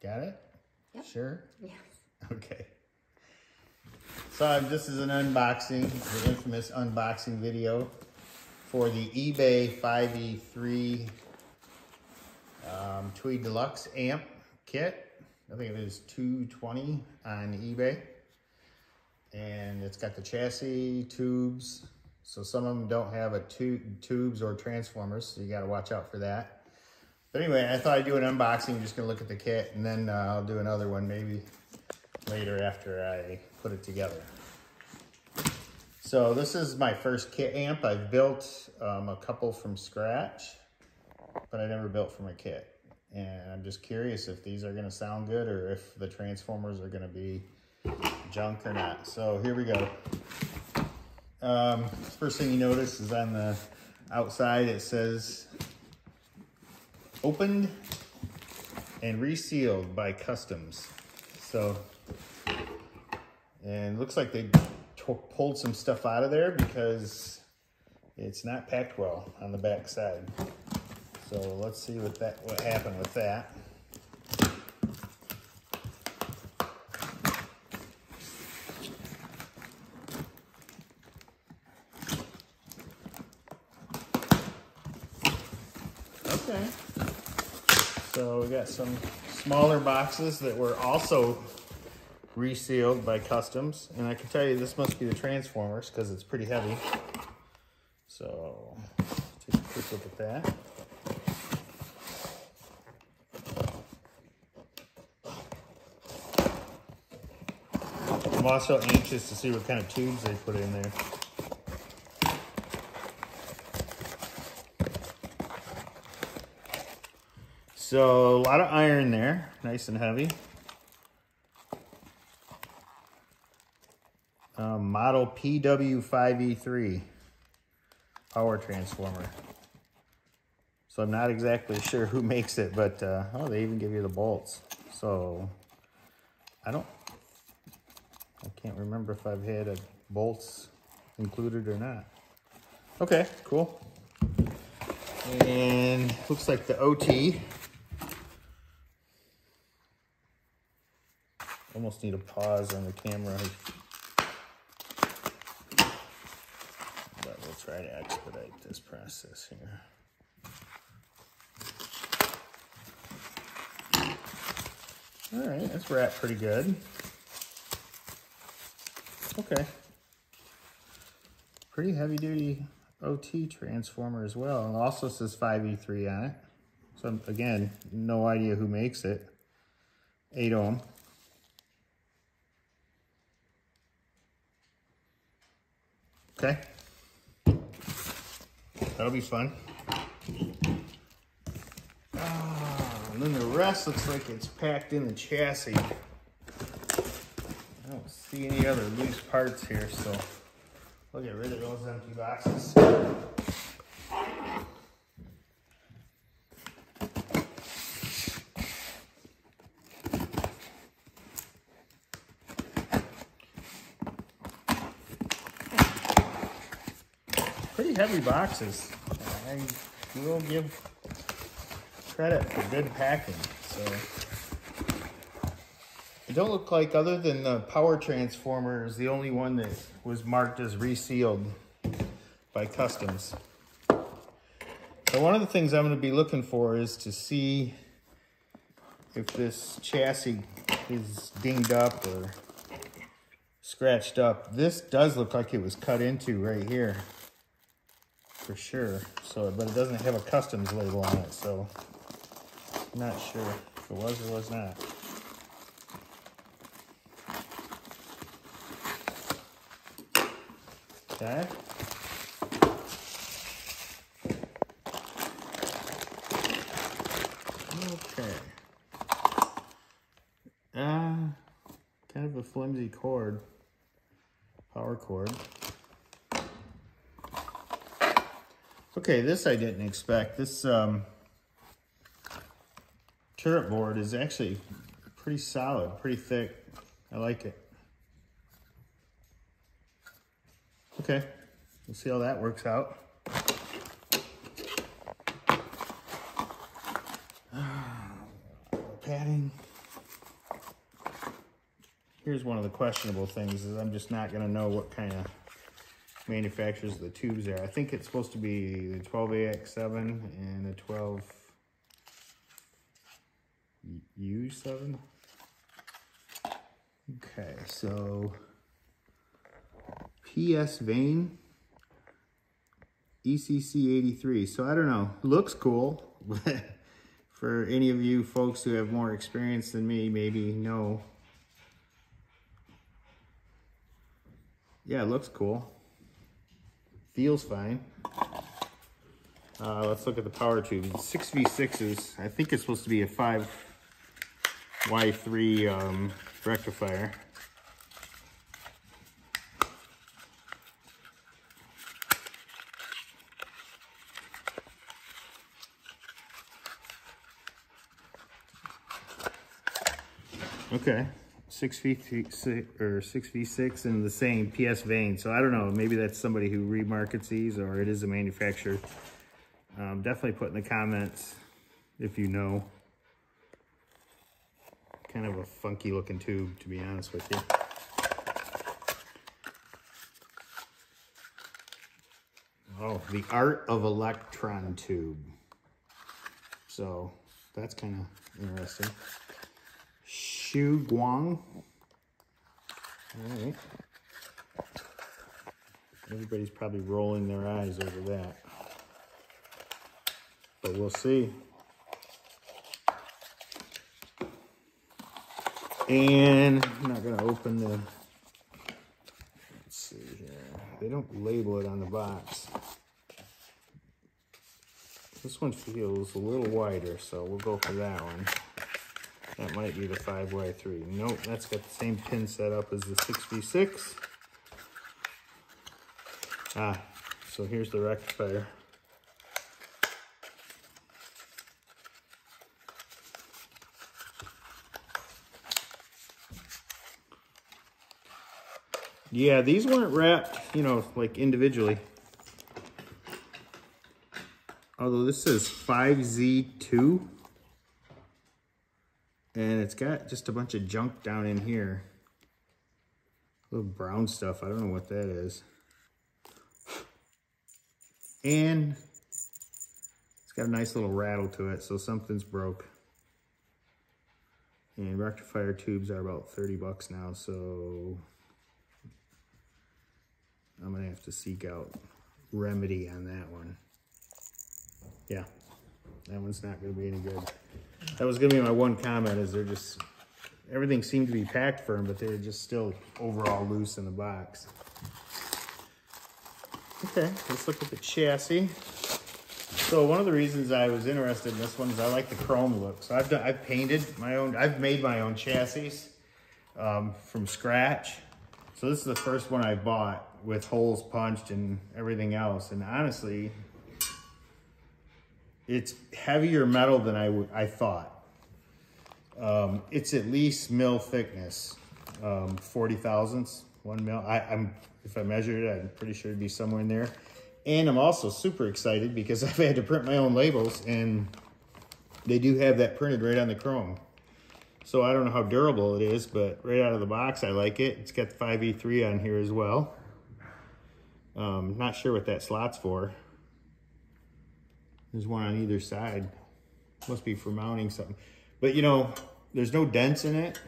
Got it? Yep. Sure? Yes. Okay. So this is an unboxing, the infamous unboxing video for the eBay 5E3 Tweed Deluxe amp kit. I think it is $220 on eBay. And it's got the chassis, tubes. So some of them don't have a tubes or transformers, so you gotta watch out for that. But anyway, I thought I'd do an unboxing. I'm just gonna look at the kit, and then I'll do another one maybe later after I put it together. So this is my first kit amp. I've built a couple from scratch, but I never built from a kit. And I'm just curious if these are gonna sound good or if the transformers are gonna be junk or not. So here we go. First thing you notice is on the outside it says opened and resealed by Customs. So, and it looks like they pulled some stuff out of there because it's not packed well on the back side. So let's see what happened with that. Okay, so we got some smaller boxes that were also resealed by Customs, and I can tell you this must be the transformers because it's pretty heavy. So take a quick look at that. I'm also anxious to see what kind of tubes they put in there. So a lot of iron there, nice and heavy. Model PW5E3 power transformer. So I'm not exactly sure who makes it, but oh, they even give you the bolts. So I can't remember if I've had bolts included or not. Okay, cool. And looks like the OT. Almost need a pause on the camera, but we'll try to expedite this process here. All right, that's wrapped pretty good. Okay. Pretty heavy duty OT transformer as well. And also says 5E3 on it. So again, no idea who makes it. 8 ohm. Okay. That'll be fun. And then the rest looks like it's packed in the chassis. I don't see any other loose parts here, so we'll get rid of those empty boxes. Pretty heavy boxes. I will give credit for good packing. So it don't look like, other than the power transformer, is the only one that was marked as resealed by Customs. So one of the things I'm going to be looking for is to see if this chassis is dinged up or scratched up. This does look like it was cut into right here for sure. So, but it doesn't have a Customs label on it, so I'm not sure if it was or was not. Okay. Okay. Kind of a flimsy cord, power cord. Okay, this I didn't expect. This turret board is actually pretty solid, pretty thick. I like it. Okay, we'll see how that works out. Padding. here's one of the questionable things is I'm just not going to know what kind of manufacturers the tubes are. I think it's supposed to be the 12AX7 and the 12U7. Okay, so PS Vane ECC 83. So I don't know, looks cool, but for any of you folks who have more experience than me, maybe know. Yeah, it looks cool. Feels fine. Let's look at the power tube. 6V6s. I think it's supposed to be a 5Y3 rectifier. Okay, 6V6 and the same PS Vane. So I don't know, maybe that's somebody who remarkets these, or it is a manufacturer. Definitely put in the comments if you know. Kind of a funky looking tube, to be honest with you. Oh, the Art of Electron tube. So that's kind of interesting. Shu Guang. All right. Everybody's probably rolling their eyes over that, but we'll see. And I'm not going to open the, let's see here. They don't label it on the box. This one feels a little wider, so we'll go for that one. That might be the 5Y3. Nope, that's got the same pin setup as the 6V6. Ah, so here's the rectifier. Yeah, these weren't wrapped, you know, like individually. Although this says 5Z2. And it's got just a bunch of junk down in here. Little brown stuff. I don't know what that is. And it's got a nice little rattle to it, so something's broke. And rectifier tubes are about 30 bucks now, so I'm gonna have to seek out remedy on that one. Yeah, that one's not gonna be any good. That was gonna be my one comment, is they're just, everything seemed to be packed firm, but they're just still overall loose in the box. Okay, let's look at the chassis. So one of the reasons I was interested in this one is I like the chrome look. So I've painted my own, I've made my own chassis from scratch. So this is the first one I bought with holes punched and everything else. And honestly, it's heavier metal than I thought. It's at least mil thickness, 40 thousandths, 1 mil. If I measured it, I'm pretty sure it'd be somewhere in there. And I'm also super excited because I've had to print my own labels, and they do have that printed right on the chrome. So I don't know how durable it is, but right out of the box, I like it. It's got the 5E3 on here as well. Not sure what that slot's for. There's one on either side. Must be for mounting something. But you know, there's no dents in it.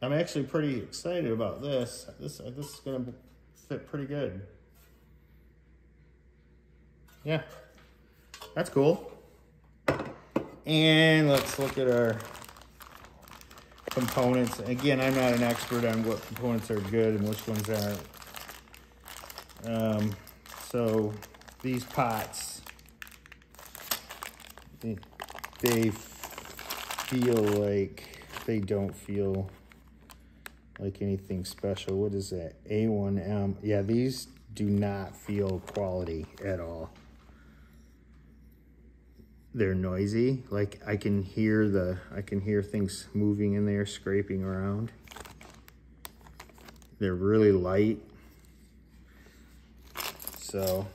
I'm actually pretty excited about this. This is gonna fit pretty good. Yeah, that's cool. And let's look at our components. Again, I'm not an expert on what components are good and which ones aren't. So these pots, they feel like, they don't feel like anything special. What is that? A1M. Yeah, these do not feel quality at all. They're noisy. Like I can hear things moving in there, scraping around. They're really light. So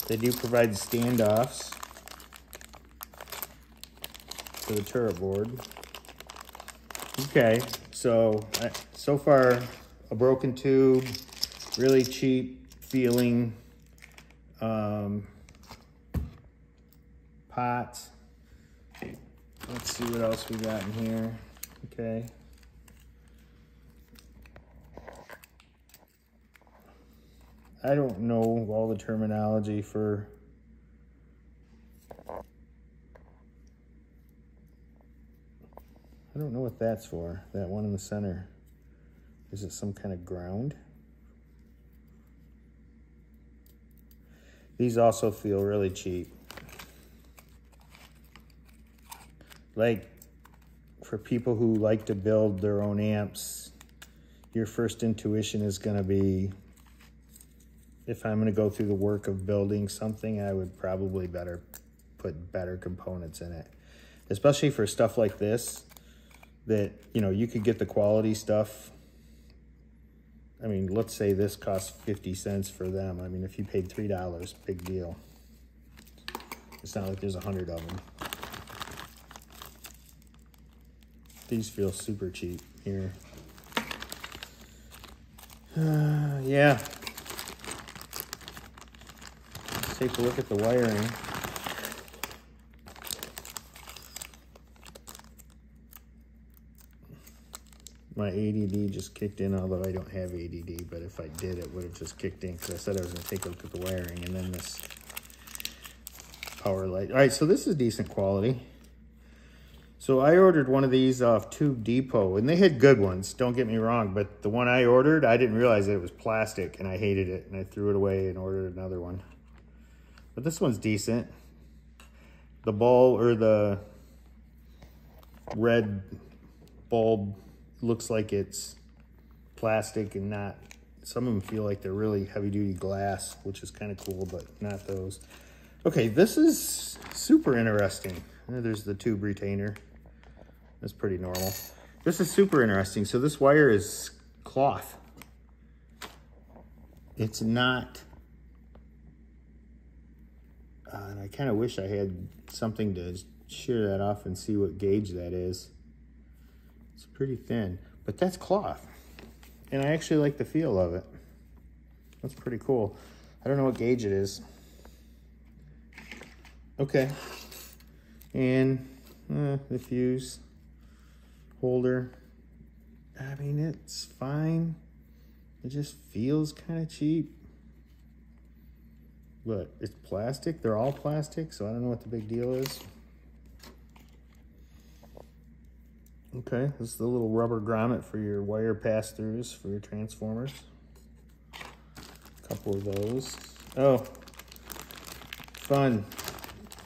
they do provide standoffs. to the turret board. Okay, so so far a broken tube, really cheap feeling pots. Let's see what else we got in here. Okay. I don't know all the terminology for I don't know what that's for, that one in the center. Is it some kind of ground? These also feel really cheap. Like, for people who like to build their own amps, your first intuition is gonna be, if I'm gonna go through the work of building something, I would probably put better components in it. Especially for stuff like this, that, you know, you could get the quality stuff. I mean, let's say this costs 50 cents for them. I mean, if you paid $3, big deal. It's not like there's 100 of them. These feel super cheap here. Yeah. Let's take a look at the wiring. My ADD just kicked in, although I don't have ADD, but if I did, it would have just kicked in because I said I was going to take a look at the wiring, and then this power light. All right, so this is decent quality. So I ordered one of these off Tube Depot, and they had good ones, don't get me wrong, but the one I ordered, I didn't realize that it was plastic, and I hated it, and I threw it away and ordered another one. But this one's decent. The bulb, or the red bulb, looks like it's plastic and not, some of them feel like they're really heavy duty glass, which is kind of cool, but not those. Okay, this is super interesting. There's the tube retainer. That's pretty normal. This is super interesting. So this wire is cloth. It's not, and I kind of wish I had something to shear that off and see what gauge that is. It's pretty thin, but that's cloth. And I actually like the feel of it. That's pretty cool. I don't know what gauge it is. Okay. And the fuse holder. I mean, it's fine. It just feels kind of cheap. But it's plastic. They're all plastic, so I don't know what the big deal is. Okay, this is the little rubber grommet for your wire pass-throughs for your transformers. A couple of those. Oh, fun.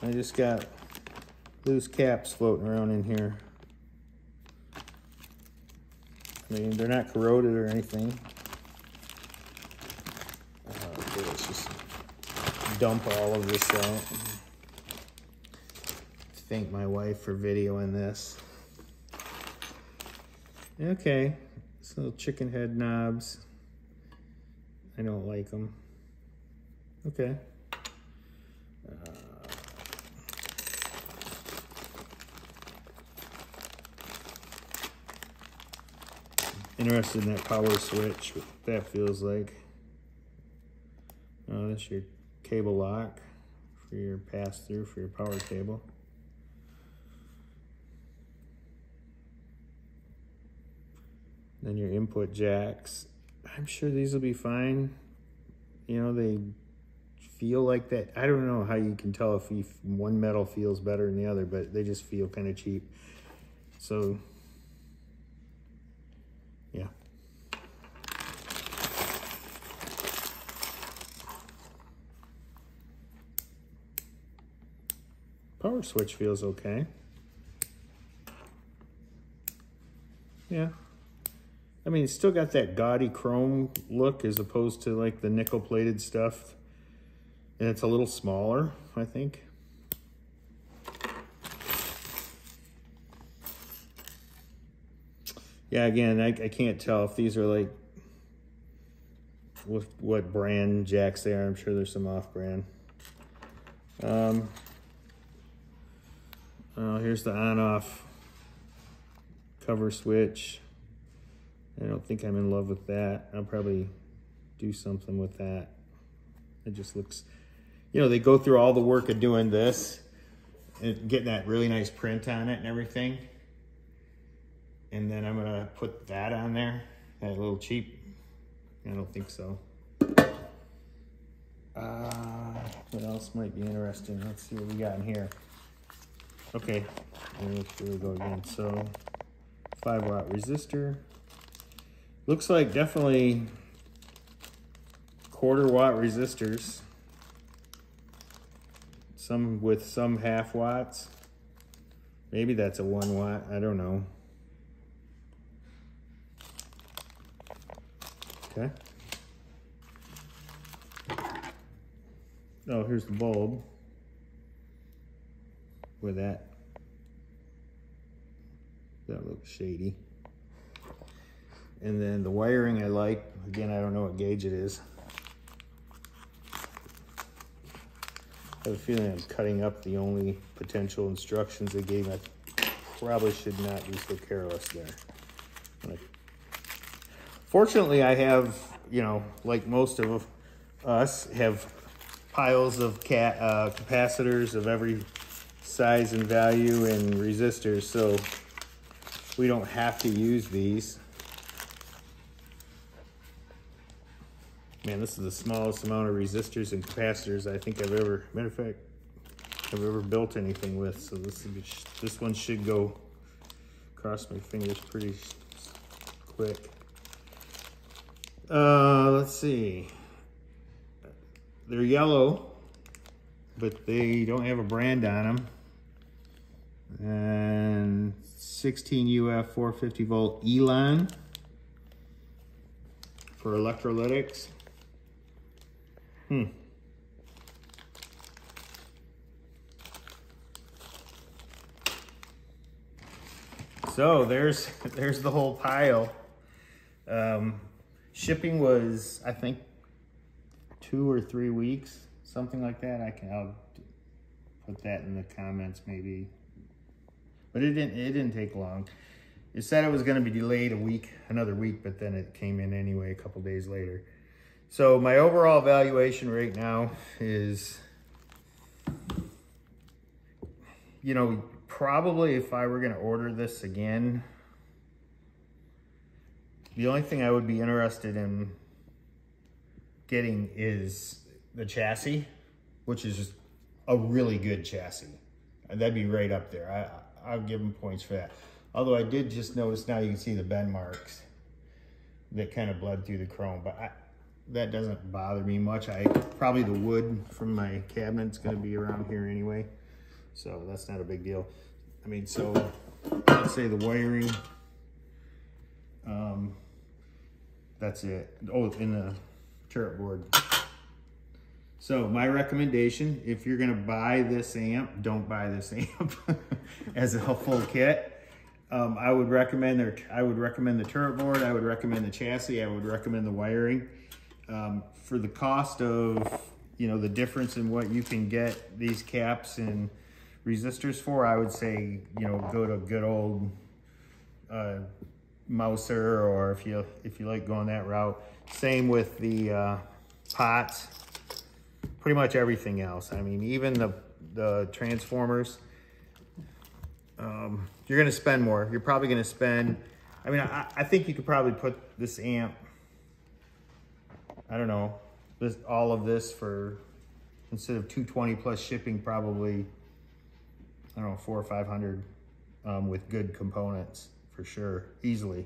I just got loose caps floating around in here. I mean, they're not corroded or anything. Okay, let's just dump all of this out. Thank my wife for videoing this. Okay, these little chicken head knobs. I don't like them. Okay. Interested in that power switch, what that feels like. Oh, that's your cable lock for your pass-through for your power cable. Then your input jacks. I'm sure these will be fine. You know, they feel like that. I don't know how you can tell if one metal feels better than the other, but they just feel kind of cheap. So, yeah. Power switch feels okay. Yeah. I mean, it's still got that gaudy chrome look as opposed to like the nickel plated stuff. And it's a little smaller, I think. Yeah, again, I can't tell if these are like, what brand jacks they are. I'm sure there's some off-brand. Here's the on-off cover switch. I don't think I'm in love with that. I'll probably do something with that. It just looks, you know, they go through all the work of doing this and getting that really nice print on it and everything. And then I'm gonna put that on there, that little cheap. I don't think so. What else might be interesting? Let's see what we got in here. Okay, here we go again. So 5-watt resistor. Looks like definitely 1/4-watt resistors. Some with some 1/2 watts. Maybe that's a 1 watt, I don't know. Okay. Oh, here's the bulb with that. That looks shady. And then the wiring I like. Again, I don't know what gauge it is. I have a feeling I'm cutting up the only potential instructions they gave. I probably should not be so careless there. Fortunately, I have, you know, like most of us, have piles of capacitors of every size and value and resistors, so we don't have to use these. Man, this is the smallest amount of resistors and capacitors I think I've ever, matter of fact, I've ever built anything with. So this one should go, cross my fingers, pretty quick. Let's see. They're yellow, but they don't have a brand on them. And 16 UF 450 volt Elon for electrolytics. So there's the whole pile. Shipping was, I think, 2 or 3 weeks, something like that. I'll put that in the comments maybe. But it didn't take long. It said it was going to be delayed another week, but then it came in anyway a couple days later. So my overall valuation right now is, you know, probably if I were going to order this again, the only thing I would be interested in getting is the chassis, which is just a really good chassis. That'd be right up there. I'll give them points for that. Although I did just notice now you can see the bend marks that kind of bled through the chrome, but that doesn't bother me much. Probably the wood from my cabinet's gonna be around here anyway, so that's not a big deal. I mean, so let's say the wiring, that's it. Oh, in the turret board. So my recommendation, if you're gonna buy this amp, don't buy this amp as a full kit. I would recommend the turret board. I would recommend the chassis. I would recommend the wiring. For the cost of, you know, the difference in what you can get these caps and resistors for, I would say, you know, go to good old Mouser, or if you like going that route. Same with the pots. Pretty much everything else. I mean, even the transformers. You're gonna spend more. You're probably gonna spend, I mean, I think you could probably put this amp, I don't know, all of this for, instead of $220 plus shipping, probably, I don't know, $400 or $500 with good components for sure. Easily,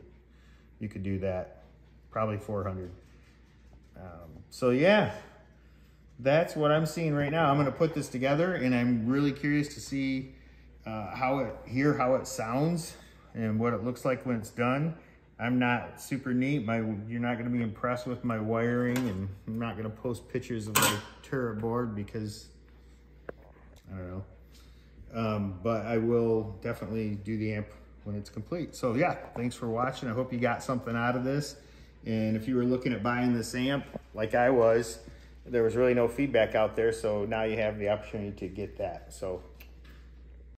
you could do that. Probably $400. So yeah, that's what I'm seeing right now. I'm gonna put this together, and I'm really curious to see how it sounds and what it looks like when it's done. I'm not super neat. You're not gonna be impressed with my wiring, and I'm not gonna post pictures of my turret board because, I don't know. But I will definitely do the amp when it's complete. So yeah, thanks for watching. I hope you got something out of this. And if you were looking at buying this amp, like I was, there was really no feedback out there. So now you have the opportunity to get that. So